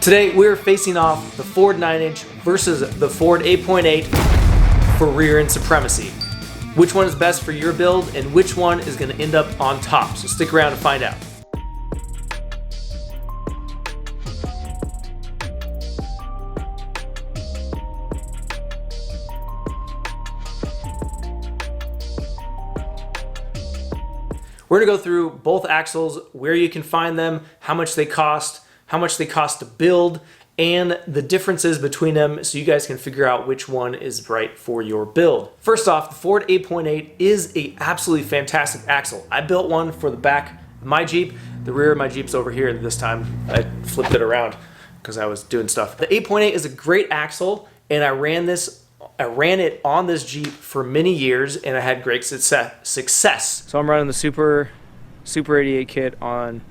Today we're facing off the Ford 9-inch versus the Ford 8.8 for rear end supremacy. Which one is best for your build and which one is going to end up on top? So stick around to find out. We're going to go through both axles, where you can find them, how much they cost to build, and the differences between them so you guys can figure out which one is right for your build. First off, the Ford 8.8 is a absolutely fantastic axle. I built one for the back of my Jeep. The rear of my Jeep's over here. This time I flipped it around because I was doing stuff. The 8.8 is a great axle, and I ran it on this Jeep for many years, and I had great success. So I'm running the Super 88 kit on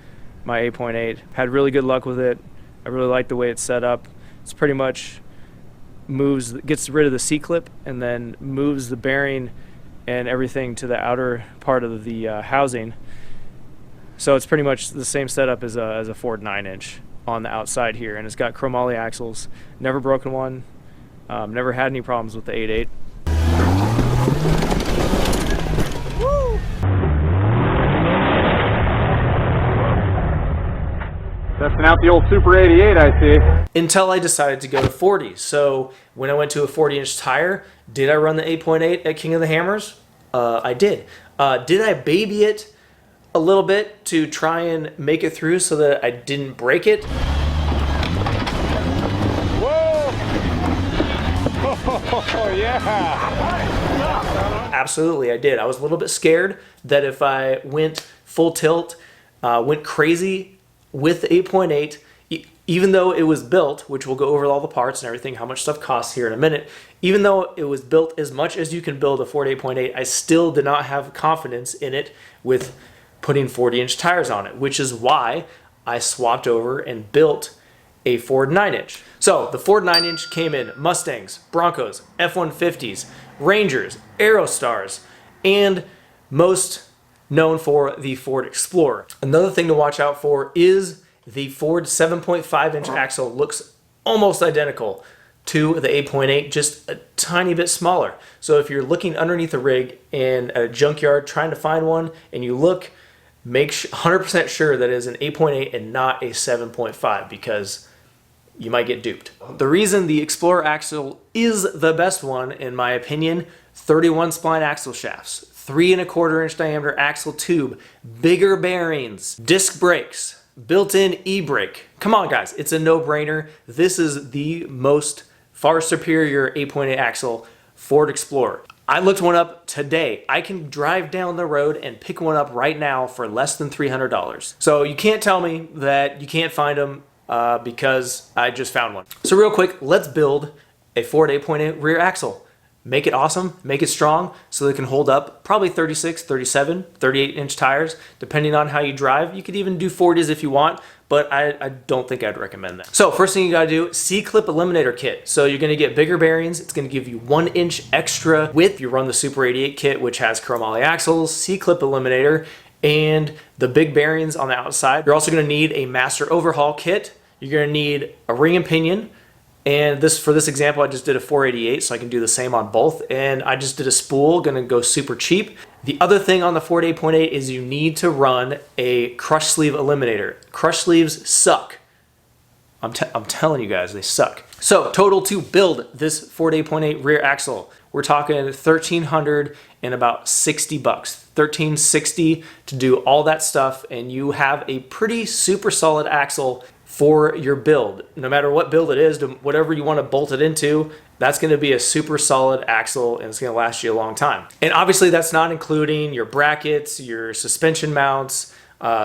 my 8.8. Had really good luck with it. I really like the way it's set up. It's pretty much gets rid of the C-clip and then moves the bearing and everything to the outer part of the housing. So it's pretty much the same setup as a Ford 9-inch on the outside here, and it's got chromoly axles. Never broken one. Never had any problems with the 8.8. Testing out the old Super 88, I see. Until I decided to go to 40. So when I went to a 40-inch tire, did I run the 8.8 at King of the Hammers? I did. Did I baby it a little bit to try and make it through so that I didn't break it? Oh, yeah. Absolutely, I did. I was a little bit scared that if I went full tilt, went crazy with the 8.8, even though it was built, which we'll go over all the parts and everything, how much stuff costs here in a minute, even though it was built as much as you can build a Ford 8.8, I still did not have confidence in it with putting 40-inch tires on it, which is why I swapped over and built a Ford 9-inch. So the Ford 9-inch came in Mustangs, Broncos, F150s, Rangers, Aerostars, and most known for the Ford Explorer. Another thing to watch out for is the Ford 7.5-inch axle looks almost identical to the 8.8, just a tiny bit smaller. So if you're looking underneath the rig and at a junkyard trying to find one and you look, make 100% sure that it is an 8.8 and not a 7.5, because you might get duped. The reason the Explorer axle is the best one, in my opinion, 31 spline axle shafts, 3¼ inch diameter axle tube, bigger bearings, disc brakes, built-in e-brake. Come on guys, it's a no-brainer. This is the most far superior 8.8 axle Ford Explorer. I looked one up today. I can drive down the road and pick one up right now for less than $300. So you can't tell me that you can't find them because I just found one. So real quick, let's build a Ford 8.8 rear axle. Make it awesome, make it strong, so that it can hold up probably 36, 37, 38-inch tires, depending on how you drive. You could even do 40s if you want, but I don't think I'd recommend that. So first thing you gotta do, C-clip eliminator kit. So you're gonna get bigger bearings. It's gonna give you 1 inch extra width. You run the Super 88 kit, which has chromoly axles, C-clip eliminator, and the big bearings on the outside. You're also gonna need a master overhaul kit. You're gonna need a ring and pinion. And for this example, I just did a 488, so I can do the same on both. And I just did a spool, gonna go super cheap. The other thing on the Ford 8.8 is you need to run a crush sleeve eliminator. Crush sleeves suck. I'm telling you guys, they suck. So total to build this Ford 8.8 rear axle, we're talking $1,300 and about 60 bucks. $1,360 to do all that stuff, and you have a pretty super solid axle for your build. No matter what build it is, whatever you want to bolt it into, that's going to be a super solid axle, and it's going to last you a long time. And obviously that's not including your brackets, your suspension mounts,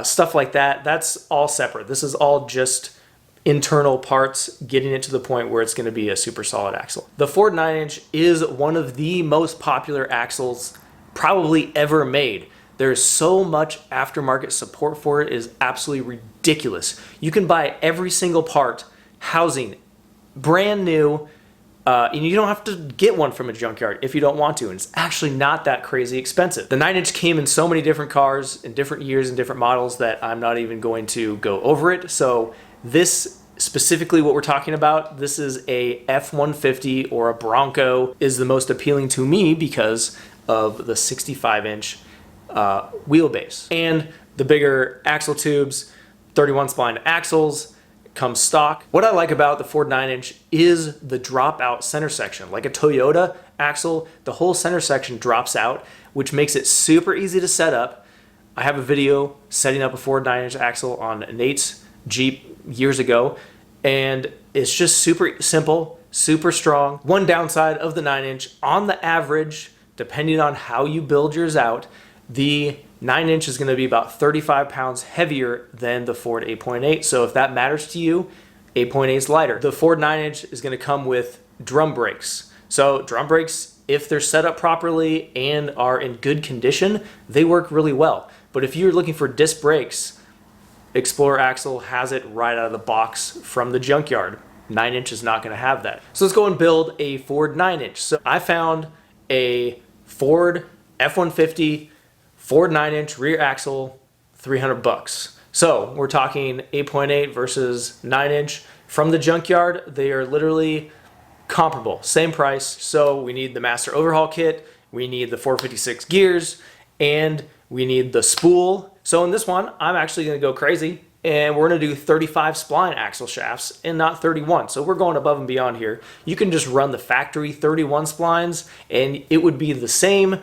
stuff like that. That's all separate. This is all just internal parts, getting it to the point where it's going to be a super solid axle. The Ford 9-inch is one of the most popular axles probably ever made. There's so much aftermarket support for it, is absolutely ridiculous. You can buy every single part, housing, brand new, and you don't have to get one from a junkyard if you don't want to, and it's actually not that crazy expensive. The 9-inch came in so many different cars in different years and different models that I'm not even going to go over it. So this specifically what we're talking about, this is a F150 or a Bronco, is the most appealing to me because of the 65-inch wheelbase and the bigger axle tubes, 31 spline axles come stock. What I like about the Ford 9-inch is the dropout center section. Like a Toyota axle, the whole center section drops out, which makes it super easy to set up. I have a video setting up a Ford 9-inch axle on Nate's Jeep years ago, and it's just super simple, super strong. One downside of the 9-inch, on the average, depending on how you build yours out, the 9-inch is going to be about 35 pounds heavier than the Ford 8.8. So if that matters to you, 8.8 is lighter. The Ford 9-inch is going to come with drum brakes. So drum brakes, if they're set up properly and are in good condition, they work really well. But if you're looking for disc brakes, Explorer axle has it right out of the box from the junkyard. 9-inch is not going to have that. So let's go and build a Ford 9-inch. So I found a Ford F150 Ford 9-inch rear axle, $300. So we're talking 8.8 versus 9-inch. From the junkyard, they are literally comparable, same price. So we need the master overhaul kit, we need the 456 gears, and we need the spool. So in this one, I'm actually going to go crazy, and we're going to do 35 spline axle shafts and not 31. So we're going above and beyond here. You can just run the factory 31 splines, and it would be the same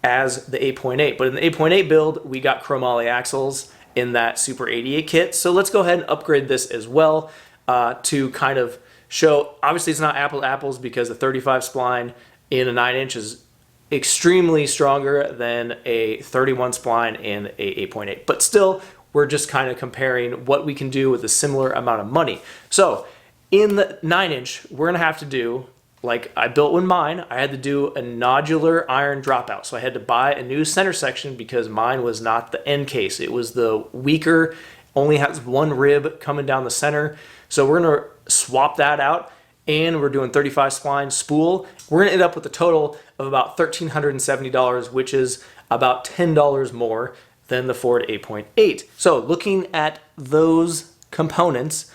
as the 8.8. But in the 8.8 build, we got chromoly axles in that Super 88 kit. So let's go ahead and upgrade this as well to kind of show, obviously it's not apple to apples because the 35 spline in a 9-inch is extremely stronger than a 31 spline in a 8.8. But still, we're just kind of comparing what we can do with a similar amount of money. So in the 9-inch, we're gonna have to do, like I built with mine, I had to do a nodular iron dropout. So I had to buy a new center section because mine was not the end case. It was the weaker, only has one rib coming down the center. So we're gonna swap that out, and we're doing 35 spline spool. We're gonna end up with a total of about $1,370, which is about $10 more than the Ford 8.8. So looking at those components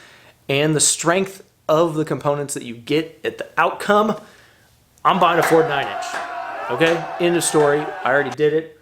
and the strength of the components that you get at the outcome, I'm buying a Ford 9-inch. Okay, end of story. I already did it,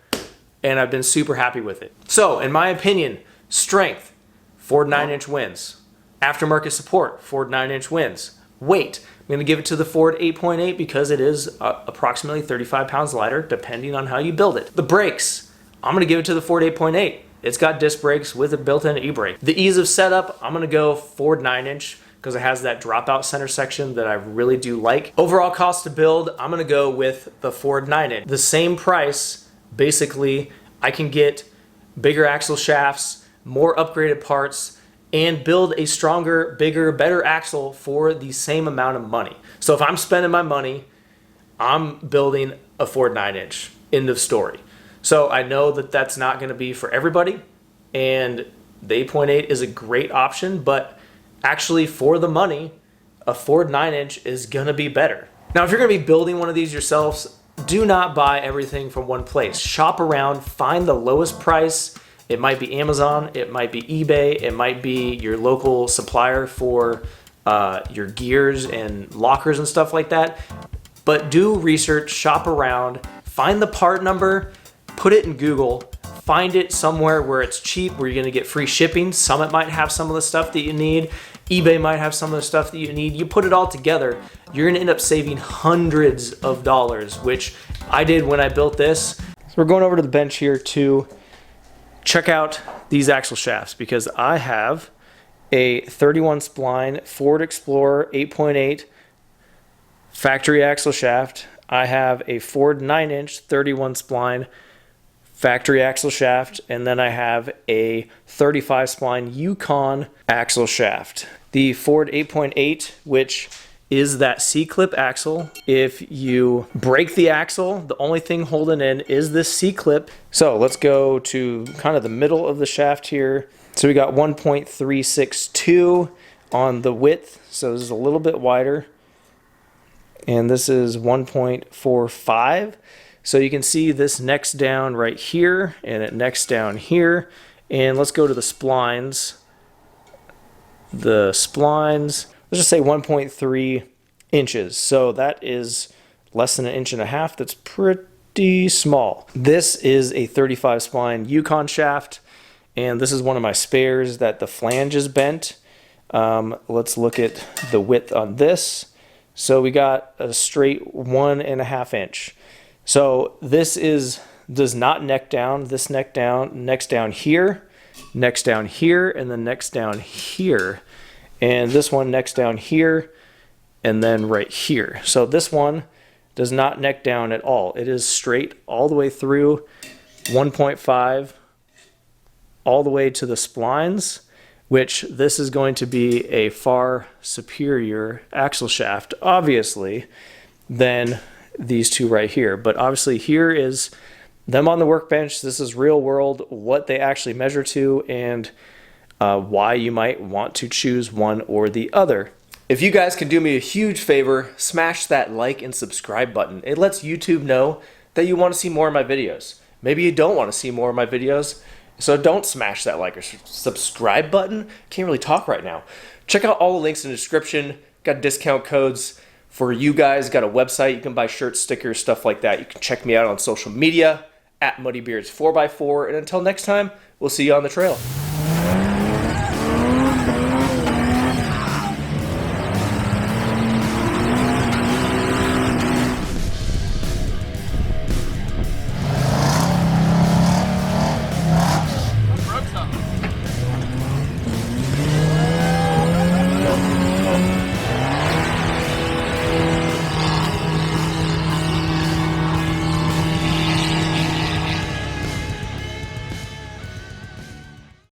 and I've been super happy with it. So in my opinion, strength, Ford 9-inch wins. Aftermarket support, Ford 9-inch wins. Weight, I'm going to give it to the Ford 8.8 because it is approximately 35 pounds lighter depending on how you build it. The brakes, I'm going to give it to the Ford 8.8. It's got disc brakes with a built-in e-brake. The ease of setup, I'm going to go Ford 9-inch because it has that dropout center section that I really do like. Overall cost to build, I'm going to go with the Ford 9-inch. The same price, basically, I can get bigger axle shafts, more upgraded parts, and build a stronger, bigger, better axle for the same amount of money. So if I'm spending my money, I'm building a Ford 9-inch. End of story. So I know that that's not going to be for everybody, and the 8.8 is a great option, but actually for the money, a Ford 9-inch is going to be better. Now, if you're going to be building one of these yourselves, do not buy everything from one place. Shop around, find the lowest price. It might be Amazon, it might be eBay, it might be your local supplier for your gears and lockers and stuff like that. But do research, shop around, find the part number, put it in Google, find it somewhere where it's cheap, where you're gonna get free shipping. Summit might have some of the stuff that you need. eBay might have some of the stuff that you need. You put it all together, you're gonna end up saving hundreds of dollars, which I did when I built this. So we're going over to the bench here to check out these axle shafts because I have a 31 spline Ford Explorer 8.8 factory axle shaft. I have a Ford 9-inch 31 spline factory axle shaft, and then I have a 35 spline Yukon axle shaft. The Ford 8.8, which is that C-clip axle. If you break the axle, the only thing holding in is this C-clip. So let's go to kind of the middle of the shaft here. So we got 1.362 on the width, so this is a little bit wider. And this is 1.45. So you can see this necks down right here, and it necks down here. And let's go to the splines. the splines, let's just say 1.3 inches. So that is less than 1.5 inches. That's pretty small. This is a 35 spline Yukon shaft, and this is one of my spares that the flange is bent. Let's look at the width on this. So we got a straight 1.5 inch. So this does not neck down. This necks down here, necks down here, and then necks down here. And this one necks down here, and then right here. So this one does not neck down at all. It is straight all the way through, 1.5 all the way to the splines, which this is going to be a far superior axle shaft, obviously, than these two right here. But obviously here is them on the workbench. This is real world, what they actually measure to, and why you might want to choose one or the other. If you guys can do me a huge favor, smash that like and subscribe button. It lets YouTube know that you want to see more of my videos. Maybe you don't want to see more of my videos, so don't smash that like or subscribe button. Can't really talk right now. Check out all the links in the description. Got discount codes for you guys. Got a website. You can buy shirts, stickers, stuff like that. You can check me out on social media at MuddyBeards4x4. And until next time, we'll see you on the trail.